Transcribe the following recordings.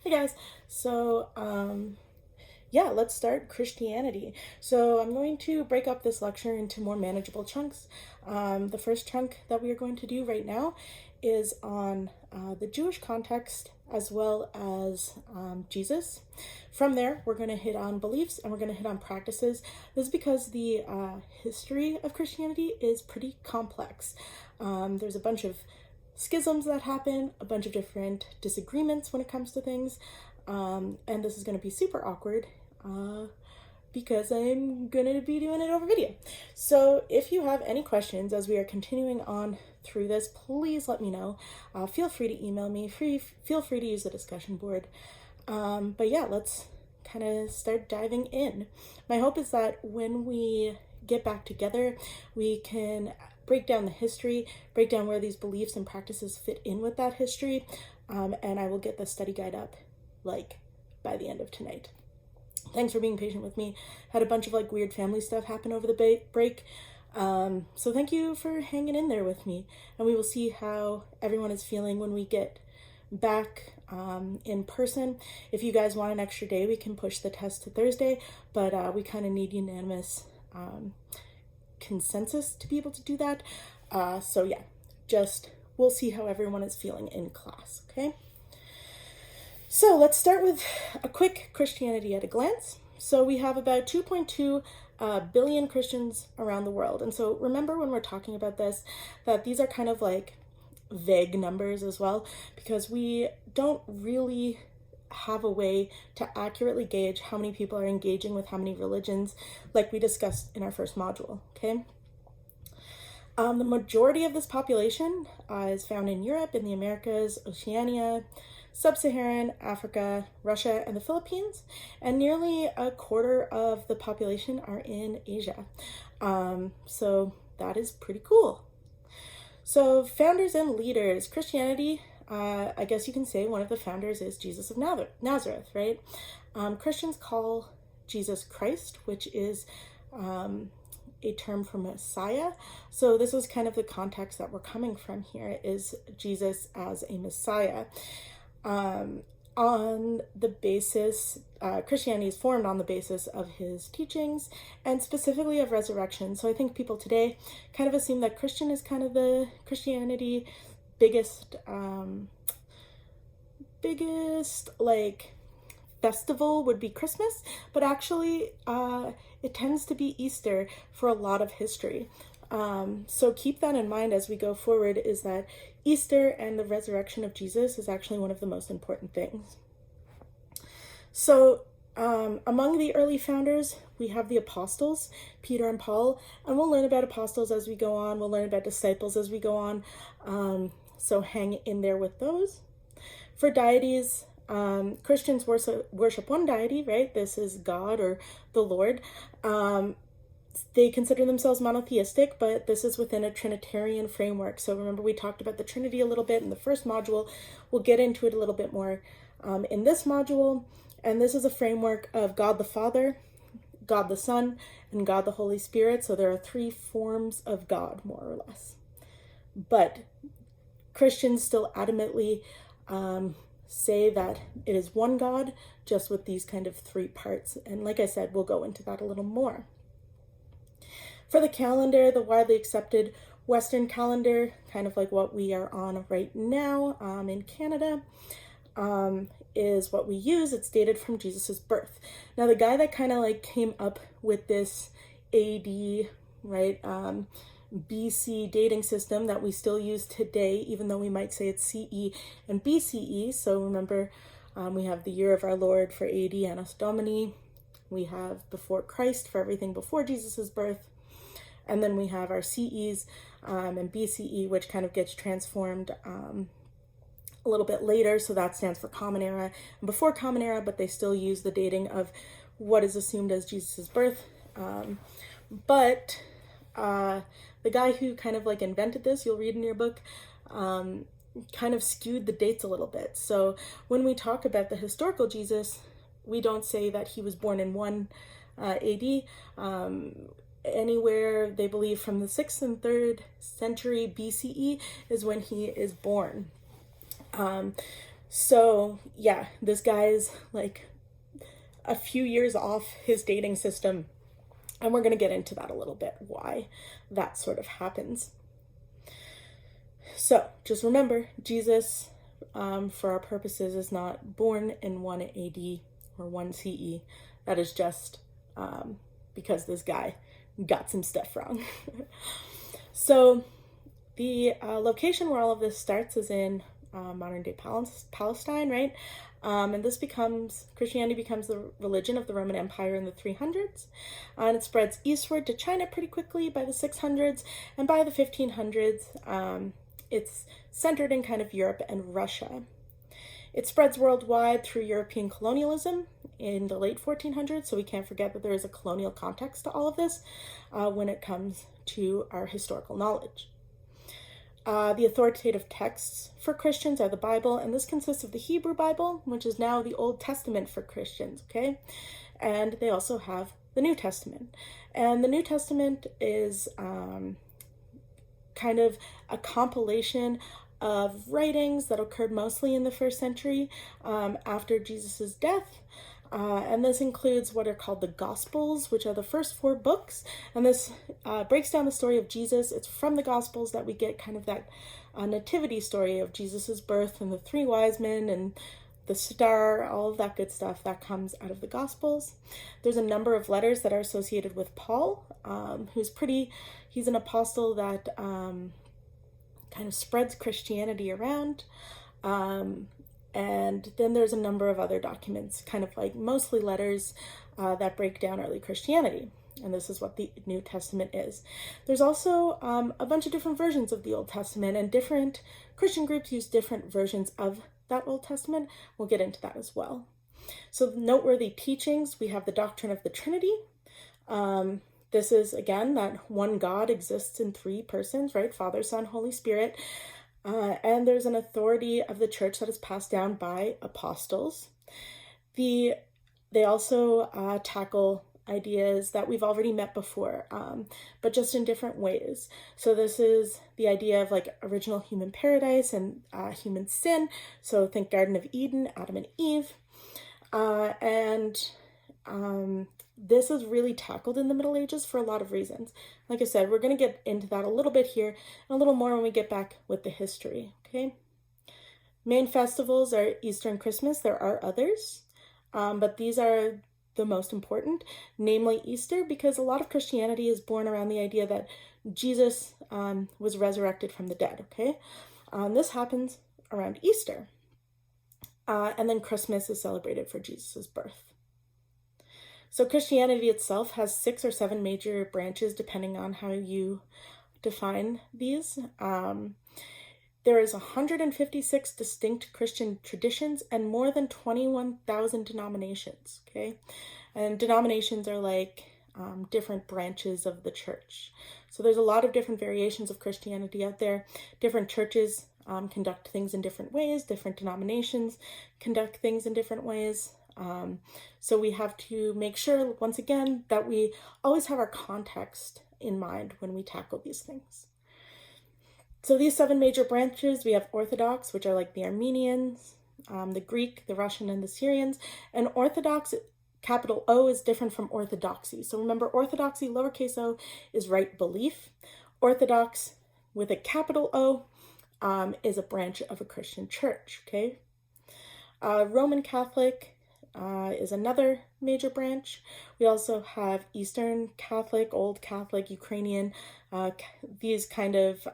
Hey guys, so yeah, let's start Christianity. So I'm going to break up this lecture into more manageable chunks. The first chunk that we are going to do right now is on the Jewish context as well as Jesus. From there, we're going to hit on beliefs and we're going to hit on practices. This is because the history of Christianity is pretty complex. There's a bunch of schisms that happen, a bunch of different disagreements when it comes to things, and this is going to be super awkward because I'm going to be doing it over video. So if you have any questions as we are continuing on through this, please let me know. Feel free to email me, feel free to use the discussion board. But yeah, let's kind of start diving in. My hope is that when we get back together, we can break down the history, break down where these beliefs and practices fit in with that history, and I will get the study guide up like by the end of tonight. Thanks for being patient with me. Had a bunch of like weird family stuff happen over the break, so thank you for hanging in there with me, and we will see how everyone is feeling when we get back in person. If you guys want an extra day, we can push the test to Thursday, but we kind of need unanimous consensus to be able to do that. So yeah, just we'll see how everyone is feeling in class, okay? So let's start with a quick Christianity at a glance. So we have about 2.2 billion Christians around the world. And so remember when we're talking about this, that these are kind of like vague numbers as well, because we don't really have a way to accurately gauge how many people are engaging with how many religions, like we discussed in our first module, okay? The majority of this population is found in Europe, in the Americas, Oceania, Sub-Saharan Africa, Russia, and the Philippines, and nearly a quarter of the population are in Asia. So that is pretty cool. So founders and leaders, Christianity, I guess you can say one of the founders is Jesus of Nazareth, right? Christians call Jesus Christ, which is a term for Messiah. So this is kind of the context that we're coming from here, is Jesus as a Messiah. On the basis, Christianity is formed on the basis of his teachings and specifically of resurrection. So I think people today kind of assume that Christian is kind of the Christianity biggest like festival would be Christmas, but actually it tends to be Easter for a lot of history. So keep that in mind as we go forward, is that Easter and the resurrection of Jesus is actually one of the most important things. So among the early founders, we have the apostles, Peter and Paul, and we'll learn about apostles as we go on. We'll learn about disciples as we go on. So hang in there with those. For deities, Christians worship one deity, right? This is God or the Lord. They consider themselves monotheistic, but this is within a Trinitarian framework. So remember, we talked about the Trinity a little bit in the first module. We'll get into it a little bit more in this module. And this is a framework of God the Father, God the Son, and God the Holy Spirit. So there are three forms of God, more or less. But Christians still adamantly say that it is one God, just with these kind of three parts. And like I said, we'll go into that a little more. For the calendar, the widely accepted Western calendar, kind of like what we are on right now in Canada, is what we use. It's dated from Jesus's birth. Now, the guy that kind of like came up with this AD, right, BC dating system that we still use today, even though we might say it's CE and BCE. So remember, we have the year of our Lord for AD, Annus Domini. We have before Christ for everything before Jesus's birth. And then we have our CEs and BCE, which kind of gets transformed a little bit later. So that stands for Common Era and before Common Era, but they still use the dating of what is assumed as Jesus's birth. But the guy who kind of like invented this, you'll read in your book, kind of skewed the dates a little bit. So when we talk about the historical Jesus, we don't say that he was born in 1 AD. Anywhere they believe from the 6th and 3rd century BCE is when he is born. So yeah, this guy's like a few years off his dating system, and we're going to get into that a little bit, why that sort of happens. So just remember, Jesus, for our purposes, is not born in 1 AD or 1 CE. That is just because this guy got some stuff wrong. So the location where all of this starts is in modern day Palestine, right? And Christianity becomes the religion of the Roman Empire in the 300s. And it spreads eastward to China pretty quickly by the 600s. And by the 1500s, it's centered in kind of Europe and Russia. It spreads worldwide through European colonialism in the late 1400s, so we can't forget that there is a colonial context to all of this when it comes to our historical knowledge. The authoritative texts for Christians are the Bible, and this consists of the Hebrew Bible, which is now the Old Testament for Christians, okay? And they also have the New Testament. And the New Testament is kind of a compilation of writings that occurred mostly in the first century after Jesus' death. And this includes what are called the Gospels, which are the first 4 books. And this breaks down the story of Jesus. It's from the Gospels that we get kind of that nativity story of Jesus' birth and the 3 wise men and the star, all of that good stuff that comes out of the Gospels. There's a number of letters that are associated with Paul, he's an apostle that kind of spreads Christianity around. And then there's a number of other documents, kind of like mostly letters that break down early Christianity. And this is what the New Testament is. There's also a bunch of different versions of the Old Testament, and different Christian groups use different versions of that Old Testament. We'll get into that as well. So noteworthy teachings, we have the doctrine of the Trinity. This is, again, that one God exists in 3 persons, right? Father, Son, Holy Spirit. And there's an authority of the church that is passed down by apostles. They also tackle ideas that we've already met before, but just in different ways. So this is the idea of like original human paradise and human sin. So think Garden of Eden, Adam and Eve. This is really tackled in the Middle Ages for a lot of reasons. Like I said, we're going to get into that a little bit here and a little more when we get back with the history, okay? Main festivals are Easter and Christmas. There are others, but these are the most important, namely Easter, because a lot of Christianity is born around the idea that Jesus was resurrected from the dead, okay? This happens around Easter. And then Christmas is celebrated for Jesus' birth. So Christianity itself has 6 or 7 major branches, depending on how you define these. There is 156 distinct Christian traditions and more than 21,000 denominations, okay? And denominations are like different branches of the church. So there's a lot of different variations of Christianity out there. Different churches conduct things in different ways. Different denominations conduct things in different ways. So we have to make sure, once again, that we always have our context in mind when we tackle these things. So these 7 major branches, we have Orthodox, which are like the Armenians, the Greek, the Russian, and the Syrians. And Orthodox, capital O, is different from Orthodoxy. So remember, Orthodoxy, lowercase o, is right belief. Orthodox, with a capital O, is a branch of a Christian church, okay? Roman Catholic is another major branch. We also have Eastern Catholic, Old Catholic, Ukrainian, these kind of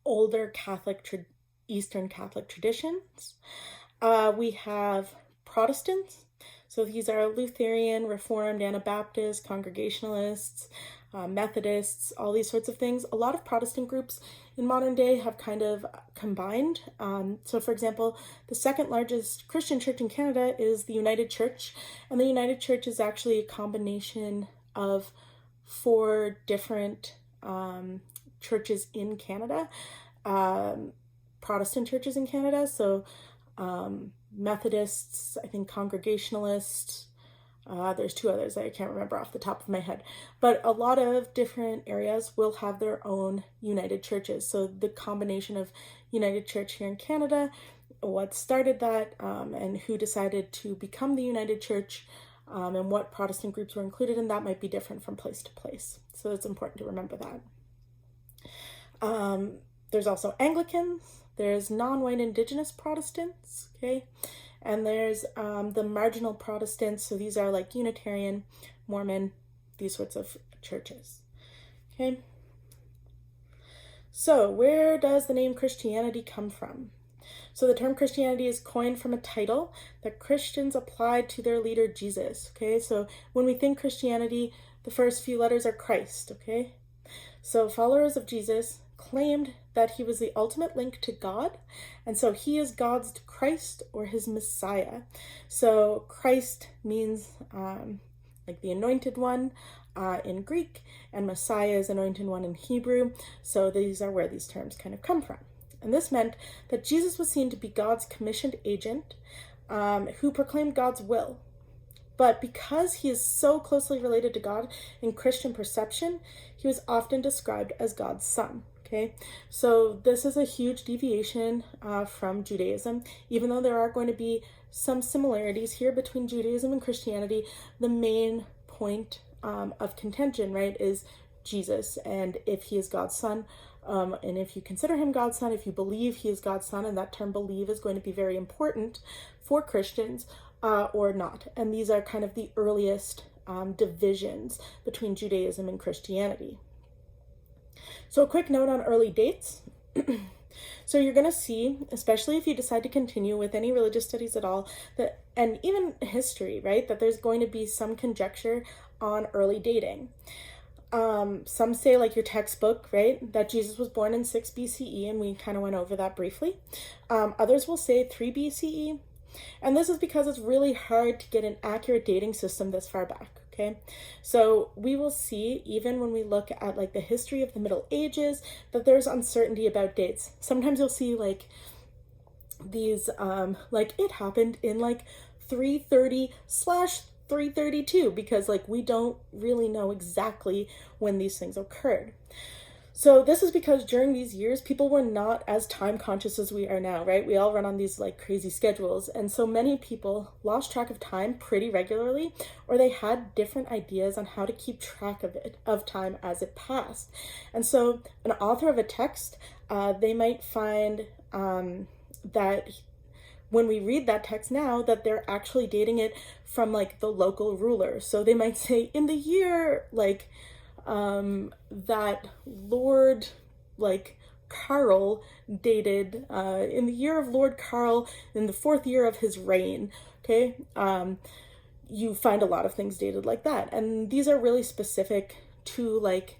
older Catholic, Eastern Catholic traditions. We have Protestants. So these are Lutheran, Reformed, Anabaptist, Congregationalists, Methodists, all these sorts of things. A lot of Protestant groups in modern day have kind of combined. So for example, the 2nd largest Christian church in Canada is the United Church. And the United Church is actually a combination of 4 different churches in Canada, Protestant churches in Canada. So Methodists, I think Congregationalists, There's two others that I can't remember off the top of my head. But a lot of different areas will have their own United Churches. So the combination of United Church here in Canada, what started that, and who decided to become the United Church, and what Protestant groups were included in that might be different from place to place. So it's important to remember that. There's also Anglicans, there's non-white Indigenous Protestants, okay? And there's the marginal Protestants, so these are like Unitarian, Mormon, these sorts of churches, okay? So where does the name Christianity come from? So the term Christianity is coined from a title that Christians applied to their leader Jesus, okay? So when we think Christianity, the first few letters are Christ, okay? So followers of Jesus claimed that he was the ultimate link to God, and so he is God's Christ or his Messiah. So Christ means like the anointed one in Greek, and Messiah is anointed one in Hebrew. So these are where these terms kind of come from. And this meant that Jesus was seen to be God's commissioned agent who proclaimed God's will. But because he is so closely related to God in Christian perception, he was often described as God's son. Okay, so this is a huge deviation from Judaism. Even though there are going to be some similarities here between Judaism and Christianity, the main point of contention, right, is Jesus, and if he is God's son, and if you consider him God's son, if you believe he is God's son, and that term believe is going to be very important for Christians, or not. And these are kind of the earliest divisions between Judaism and Christianity. So a quick note on early dates. So you're going to see, especially if you decide to continue with any religious studies at all, that, and even history, right, that there's going to be some conjecture on early dating. Some say, like your textbook, right, that Jesus was born in 6 BCE, and we kind of went over that briefly. Others will say 3 BCE, and this is because it's really hard to get an accurate dating system this far back. Okay, so we will see, even when we look at like the history of the Middle Ages, that there's uncertainty about dates. Sometimes you'll see like these, like it happened in like 330/332, because like we don't really know exactly when these things occurred. So this is because during these years, people were not as time conscious as we are now, right? We all run on these like crazy schedules. And so many people lost track of time pretty regularly, or they had different ideas on how to keep track of time as it passed. And so an author of a text, they might find that when we read that text now, that they're actually dating it from like the local ruler. So they might say in the year, like, that Lord, like, Carl dated, in the year of Lord Carl, in the 4th year of his reign, okay? You find a lot of things dated like that. And these are really specific to, like,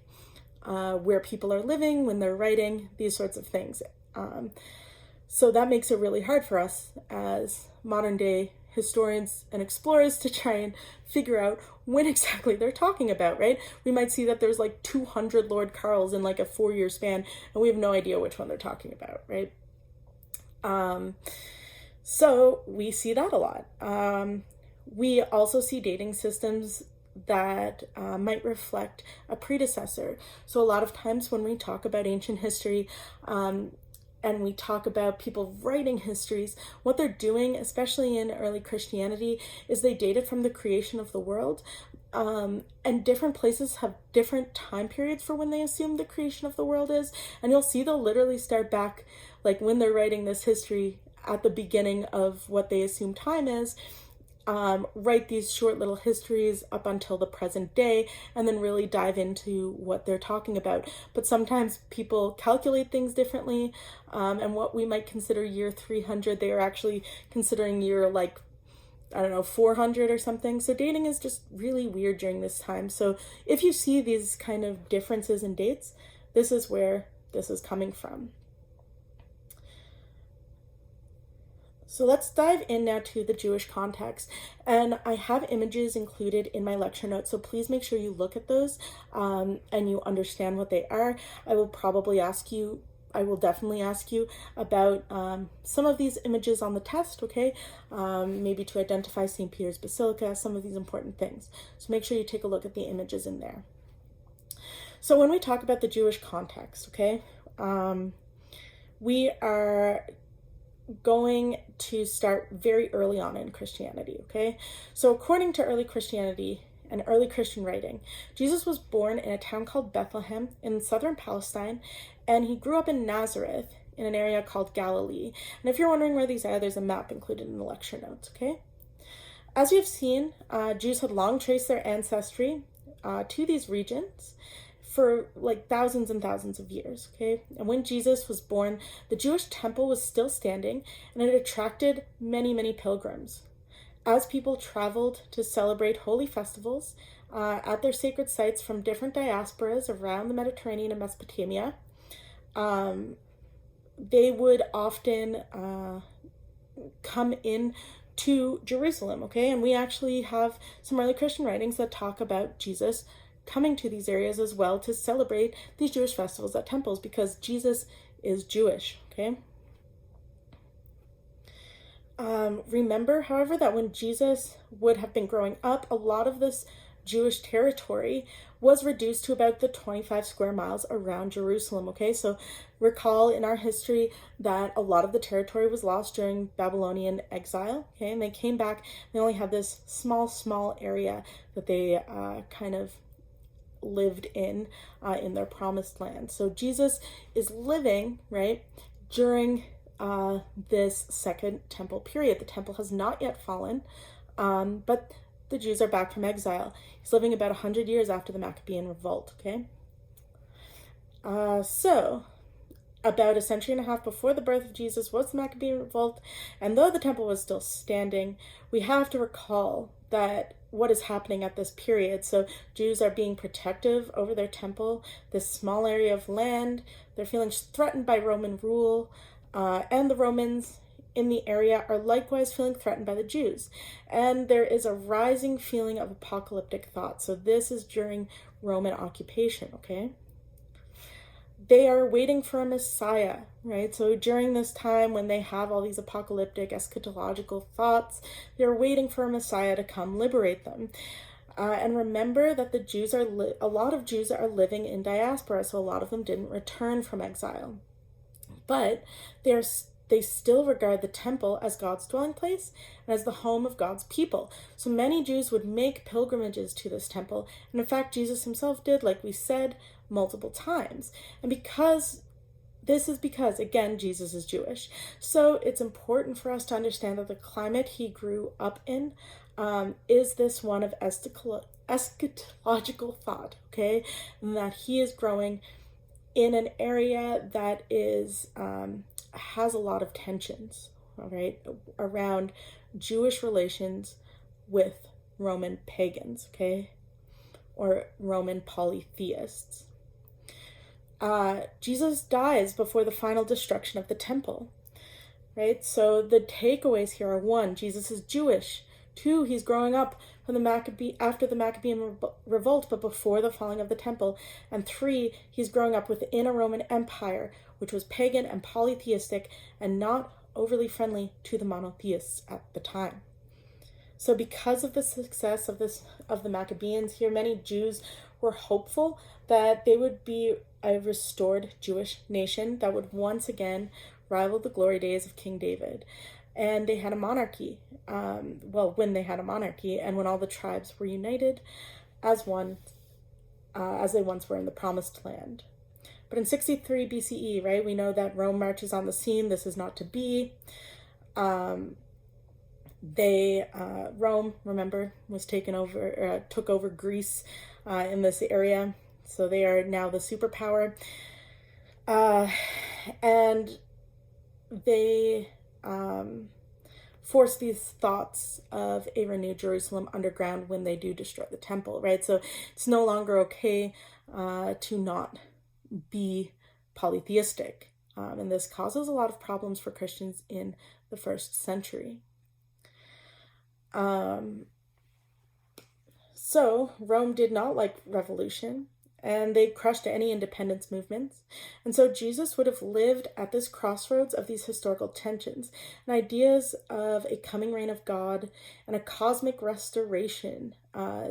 where people are living, when they're writing, these sorts of things. So that makes it really hard for us as modern day historians and explorers to try and figure out when exactly they're talking about, right? We might see that there's like 200 Lord Carls in like a 4-year span, and we have no idea which one they're talking about, right? So we see that a lot. We also see dating systems that might reflect a predecessor. So a lot of times when we talk about ancient history, and we talk about people writing histories, what they're doing, especially in early Christianity, is they date it from the creation of the world. And different places have different time periods for when they assume the creation of the world is. And you'll see they'll literally start back, like when they're writing this history, at the beginning of what they assume time is, write these short little histories up until the present day, and then really dive into what they're talking about. But sometimes people calculate things differently, and what we might consider year 300, they are actually considering year, like, I don't know, 400 or something. So dating is just really weird during this time. So if you see these kind of differences in dates, this is where this is coming from. So let's dive in now to the Jewish context. And I have images included in my lecture notes, so please make sure you look at those and you understand what they are. I will probably ask you I will definitely ask you about some of these images on the test, okay? Maybe to identify St. Peter's Basilica, some of these important things. So make sure you take a look at the images in there. So when we talk about the Jewish context, okay, we are going to start very early on in Christianity, okay? So according to early Christianity and early Christian writing, Jesus was born in a town called Bethlehem in southern Palestine, and he grew up in Nazareth in an area called Galilee. And if you're wondering where these are, there's a map included in the lecture notes, okay? As you've seen, Jews had long traced their ancestry to these regions for like thousands and thousands of years, okay? And when Jesus was born, the Jewish temple was still standing, and it attracted many, many pilgrims. As people traveled to celebrate holy festivals at their sacred sites from different diasporas around the Mediterranean and Mesopotamia, they would often come in to Jerusalem, okay? And we actually have some early Christian writings that talk about Jesus coming to these areas as well to celebrate these Jewish festivals at temples, because Jesus is Jewish, okay? Remember, however, that when Jesus would have been growing up, a lot of this Jewish territory was reduced to about the 25 square miles around Jerusalem, okay? So recall in our history that a lot of the territory was lost during Babylonian exile, okay? And they came back, they only had this small area that they kind of lived in their promised land. So Jesus is living, right, during this second temple period. The temple has not yet fallen, but the Jews are back from exile. He's living about 100 years after the Maccabean revolt, okay? So about a century and a half before the birth of Jesus was the Maccabean revolt, and though the temple was still standing, we have to recall that what is happening at this period. So Jews are being protective over their temple, this small area of land. They're feeling threatened by Roman rule, and the Romans in the area are likewise feeling threatened by the Jews. And there is a rising feeling of apocalyptic thought. So this is during Roman occupation, okay? They are waiting for a Messiah, right? So during this time when they have all these apocalyptic, eschatological thoughts, they're waiting for a Messiah to come liberate them. And remember that the Jews are, a lot of Jews are living in diaspora, so a lot of them didn't return from exile. But they still regard the temple as God's dwelling place and as the home of God's people. So many Jews would make pilgrimages to this temple. And in fact, Jesus himself did, like we said, multiple times. And because, again, Jesus is Jewish. So it's important for us to understand that the climate he grew up in is this one of eschatological thought, okay? And that he is growing in an area that is has a lot of tensions, all right, around Jewish relations with Roman pagans, okay, or Roman polytheists. Jesus dies before the final destruction of the temple, right? So the takeaways here are: 1, Jesus is Jewish. 2, he's growing up from after the Maccabean revolt, but before the falling of the temple. And 3, he's growing up within a Roman Empire, which was pagan and polytheistic and not overly friendly to the monotheists at the time. So because of the success of the Maccabeans here, many Jews were hopeful that they would be a restored Jewish nation that would once again rival the glory days of King David. And they had a monarchy, when they had a monarchy, and when all the tribes were united as one, as they once were in the Promised Land. But in 63 BCE, right, we know that Rome marches on the scene. This is not to be. Rome, remember, was took over Greece in this area. So they are now the superpower. And they force these thoughts of a renewed Jerusalem underground when they do destroy the temple, right? So it's no longer okay to not be polytheistic. And this causes a lot of problems for Christians in the first century. So Rome did not like revolution, and they crushed any independence movements. And so Jesus would have lived at this crossroads of these historical tensions and ideas of a coming reign of God and a cosmic restoration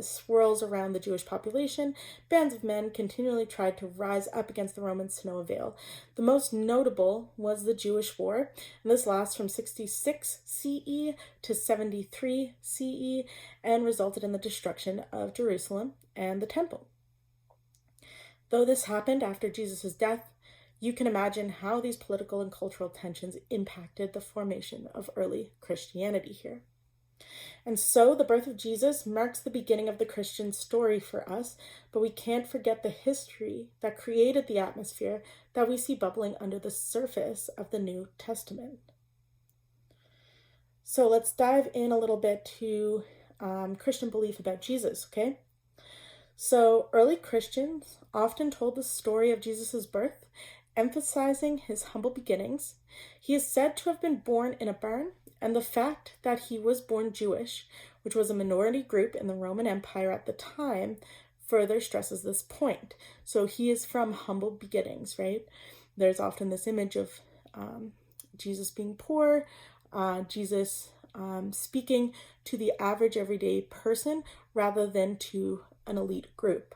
swirls around the Jewish population. Bands of men continually tried to rise up against the Romans to no avail. The most notable was the Jewish War, and this lasts from 66 CE to 73 CE and resulted in the destruction of Jerusalem and the temple. Though this happened after Jesus' death, you can imagine how these political and cultural tensions impacted the formation of early Christianity here. And so the birth of Jesus marks the beginning of the Christian story for us, but we can't forget the history that created the atmosphere that we see bubbling under the surface of the New Testament. So let's dive in a little bit to Christian belief about Jesus, okay? So early Christians often told the story of Jesus' birth, emphasizing his humble beginnings. He is said to have been born in a barn, and the fact that he was born Jewish, which was a minority group in the Roman Empire at the time, further stresses this point. So he is from humble beginnings, right? There's often this image of Jesus being poor, Jesus speaking to the average everyday person rather than to an elite group.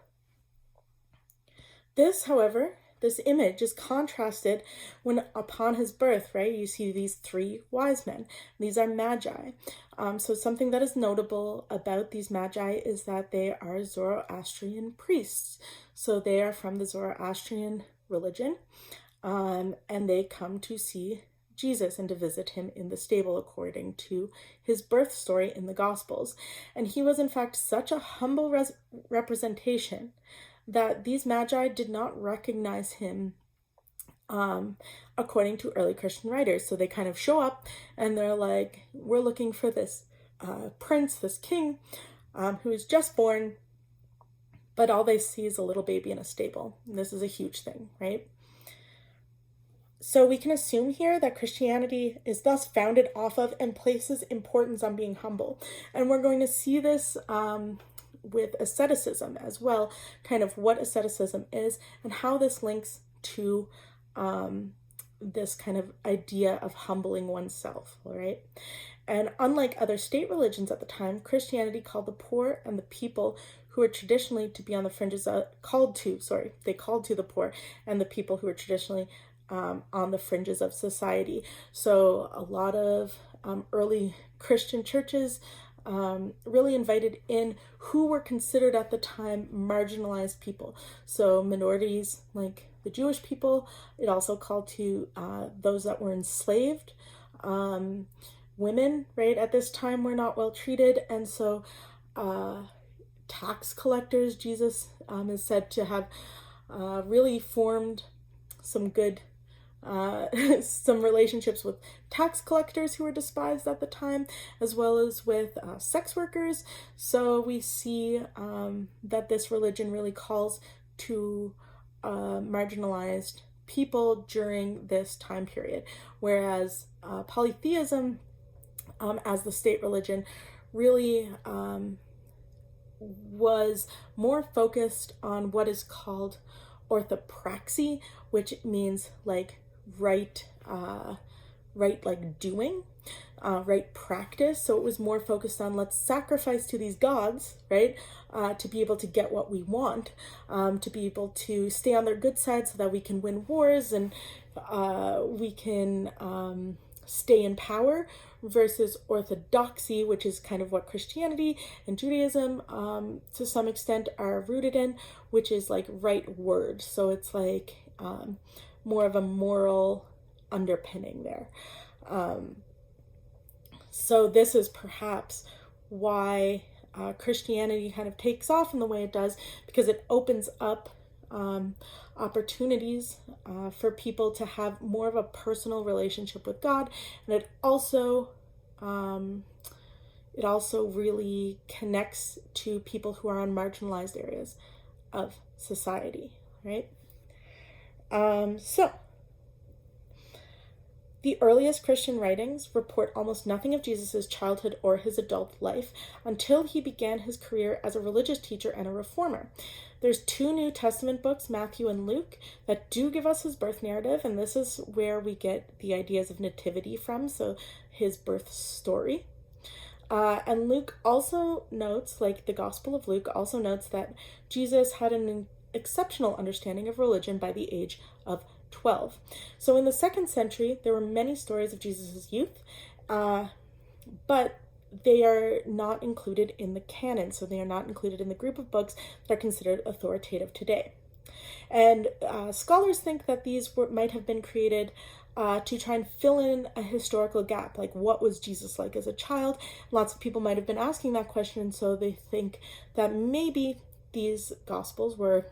This, however, this image is contrasted when upon his birth, right? You see these three wise men. These are magi. So something that is notable about these magi is that they are Zoroastrian priests. So they are from the Zoroastrian religion, and they come to see Jesus and to visit him in the stable according to his birth story in the Gospels. And he was in fact such a humble representation that these magi did not recognize him according to early Christian writers. So they kind of show up and they're like, we're looking for this prince, this king who is just born, but all they see is a little baby in a stable. And this is a huge thing, right? So we can assume here that Christianity is thus founded off of and places importance on being humble. And we're going to see this with asceticism as well, kind of what asceticism is and how this links to this kind of idea of humbling oneself, all right? And unlike other state religions at the time, Christianity called the poor and the people who are traditionally to be on the fringes of, called to the poor and the people who are traditionally on the fringes of society. So a lot of early Christian churches really invited in who were considered at the time marginalized people. So minorities like the Jewish people. It also called to those that were enslaved. Women, right, at this time were not well treated. And so tax collectors, Jesus is said to have really formed some good some relationships with tax collectors who were despised at the time, as well as with sex workers. So we see that this religion really calls to marginalized people during this time period, whereas polytheism as the state religion really was more focused on what is called orthopraxy, which means like right doing, right practice. So it was more focused on let's sacrifice to these gods, right, to be able to get what we want, to be able to stay on their good side so that we can win wars and we can stay in power, versus orthodoxy, which is kind of what Christianity and Judaism to some extent are rooted in, which is like right word. So it's like more of a moral underpinning there. So this is perhaps why Christianity kind of takes off in the way it does, because it opens up opportunities for people to have more of a personal relationship with God, and it also really connects to people who are on marginalized areas of society, right? So The earliest Christian writings report almost nothing of Jesus' childhood or his adult life until he began his career as a religious teacher and a reformer. There's 2 New Testament books, Matthew and Luke, that do give us his birth narrative, and this is where we get the ideas of nativity from, so his birth story. And Luke also notes, like the Gospel of Luke also notes, that Jesus had an exceptional understanding of religion by the age of 12. So in the 2nd century, there were many stories of Jesus' youth, but they are not included in the canon, so they are not included in the group of books that are considered authoritative today. And scholars think that these might have been created to try and fill in a historical gap, like what was Jesus like as a child? Lots of people might have been asking that question, and so they think that maybe these gospels were,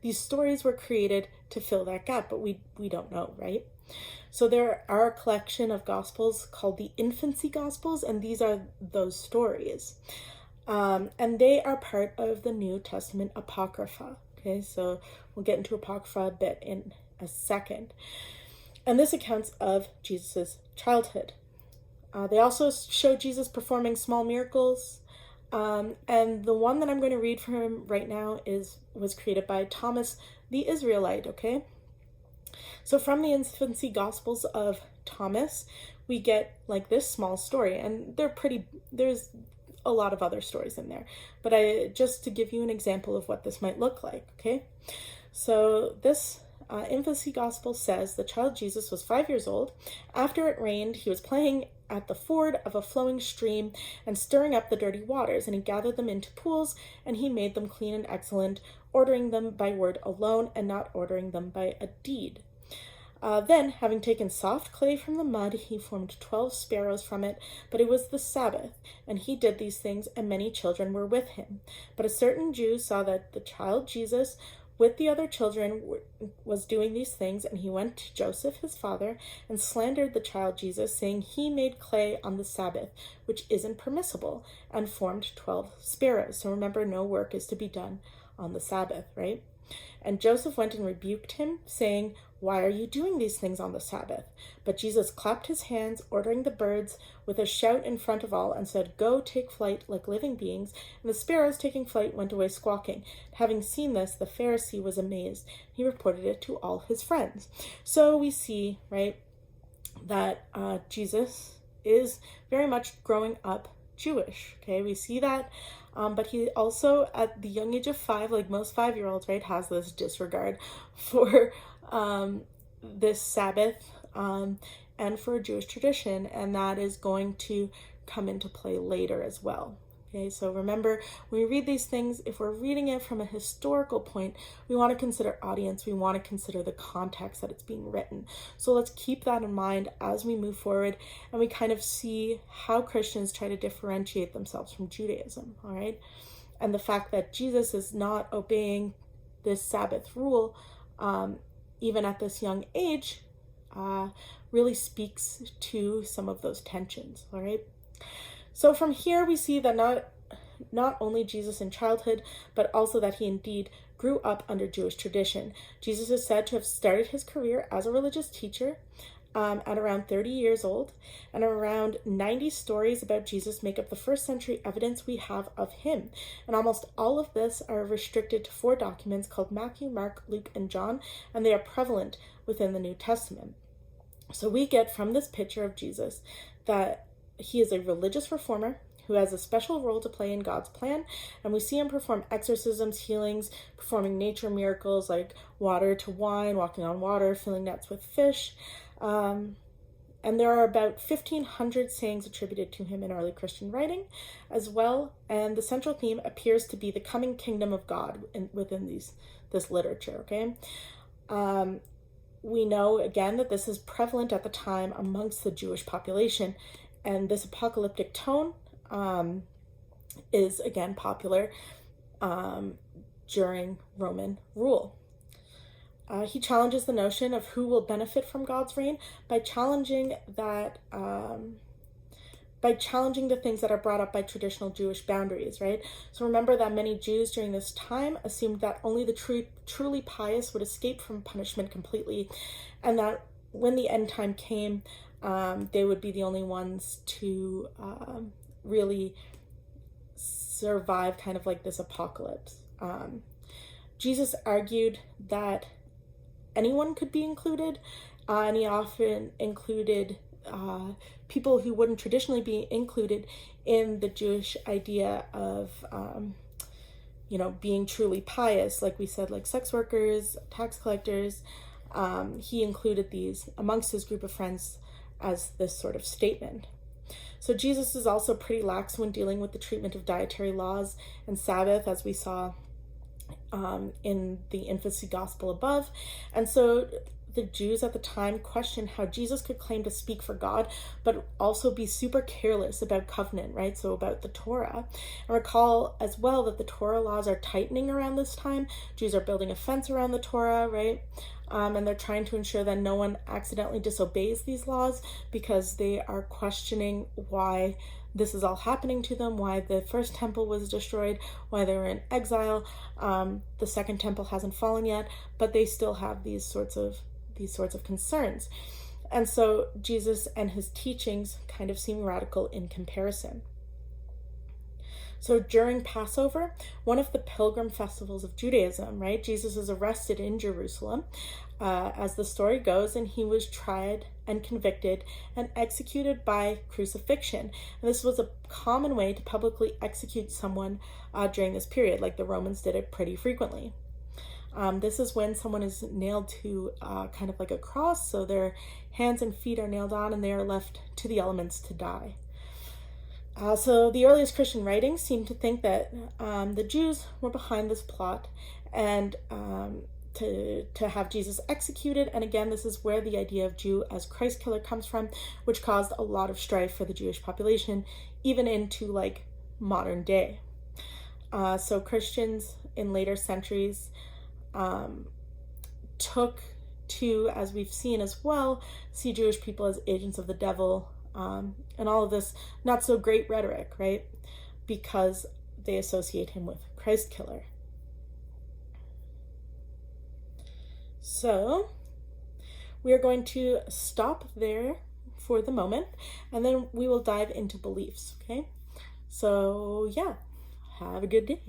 these stories were created to fill that gap, but we don't know, right? So there are a collection of gospels called the Infancy Gospels, and these are those stories. And they are part of the New Testament Apocrypha. Okay, so we'll get into Apocrypha a bit in a second. And this accounts of Jesus' childhood. They also show Jesus performing small miracles. And the one that I'm going to read from him right now was created by Thomas the Israelite, okay? So from the Infancy Gospels of Thomas, we get like this small story, and there's a lot of other stories in there, but just to give you an example of what this might look like, okay? So this Infancy Gospel says the child Jesus was 5 years old. After it rained, he was playing at the ford of a flowing stream and stirring up the dirty waters, and he gathered them into pools, and he made them clean and excellent, ordering them by word alone and not ordering them by a deed. Then, having taken soft clay from the mud, he formed 12 sparrows from it, but it was the Sabbath, and he did these things, and many children were with him. But a certain Jew saw that the child Jesus with the other children was doing these things, and he went to Joseph, his father, and slandered the child Jesus, saying he made clay on the Sabbath, which isn't permissible, and formed 12 sparrows. So remember, no work is to be done on the Sabbath, right? And Joseph went and rebuked him, saying, "Why are you doing these things on the Sabbath?" But Jesus clapped his hands, ordering the birds with a shout in front of all, and said, "Go, take flight like living beings." And the sparrows, taking flight, went away squawking. Having seen this, the Pharisee was amazed. He reported it to all his friends. So we see, right, that Jesus is very much growing up Jewish. Okay, we see that. But he also, at the young age of 5, like most 5-year-olds, right, has this disregard for this Sabbath and for Jewish tradition, and that is going to come into play later as well. Okay, so remember, when we read these things, if we're reading it from a historical point, we want to consider audience, we want to consider the context that it's being written. So let's keep that in mind as we move forward, and we kind of see how Christians try to differentiate themselves from Judaism, all right? And the fact that Jesus is not obeying this Sabbath rule, even at this young age, really speaks to some of those tensions, all right? So from here we see that not only Jesus in childhood, but also that he indeed grew up under Jewish tradition. Jesus is said to have started his career as a religious teacher at around 30 years old, and around 90 stories about Jesus make up the first century evidence we have of him. And almost all of this are restricted to 4 documents called Matthew, Mark, Luke, and John, and they are prevalent within the New Testament. So we get from this picture of Jesus that he is a religious reformer who has a special role to play in God's plan, and we see him perform exorcisms, healings, performing nature miracles like water to wine, walking on water, filling nets with fish. And there are about 1,500 sayings attributed to him in early Christian writing as well, and the central theme appears to be the coming kingdom of God within this literature, okay? We know, again, that this is prevalent at the time amongst the Jewish population, and this apocalyptic tone is, again, popular during Roman rule. He challenges the notion of who will benefit from God's reign by challenging that, by challenging the things that are brought up by traditional Jewish boundaries, right? So remember that many Jews during this time assumed that only the truly pious would escape from punishment completely, and that when the end time came, they would be the only ones to really survive kind of like this apocalypse. Jesus argued that anyone could be included, and he often included people who wouldn't traditionally be included in the Jewish idea of, being truly pious, like we said, like sex workers, tax collectors. He included these amongst his group of friends as this sort of statement. So Jesus is also pretty lax when dealing with the treatment of dietary laws and Sabbath, as we saw in the infancy gospel above. And so the Jews at the time questioned how Jesus could claim to speak for God, but also be super careless about covenant, right? So about the Torah. And recall as well that the Torah laws are tightening around this time. Jews are building a fence around the Torah, right? And they're trying to ensure that no one accidentally disobeys these laws, because they are questioning why this is all happening to them, why the first temple was destroyed, why they were in exile. The second temple hasn't fallen yet, but they still have these sorts of concerns. And so Jesus and his teachings kind of seem radical in comparison. So during Passover, one of the pilgrim festivals of Judaism, right, Jesus is arrested in Jerusalem, as the story goes, and he was tried and convicted and executed by crucifixion. And this was a common way to publicly execute someone during this period, like the Romans did it pretty frequently. This is when someone is nailed to kind of like a cross, so their hands and feet are nailed on and they are left to the elements to die. So the earliest Christian writings seem to think that the Jews were behind this plot and to have Jesus executed. And again, this is where the idea of Jew as Christ killer comes from, which caused a lot of strife for the Jewish population, even into like modern day. So Christians in later centuries took to, as we've seen as well, see Jewish people as agents of the devil, and all of this not so great rhetoric, right? Because they associate him with Christ killer. So we are going to stop there for the moment, and then we will dive into beliefs, okay? So yeah, have a good day.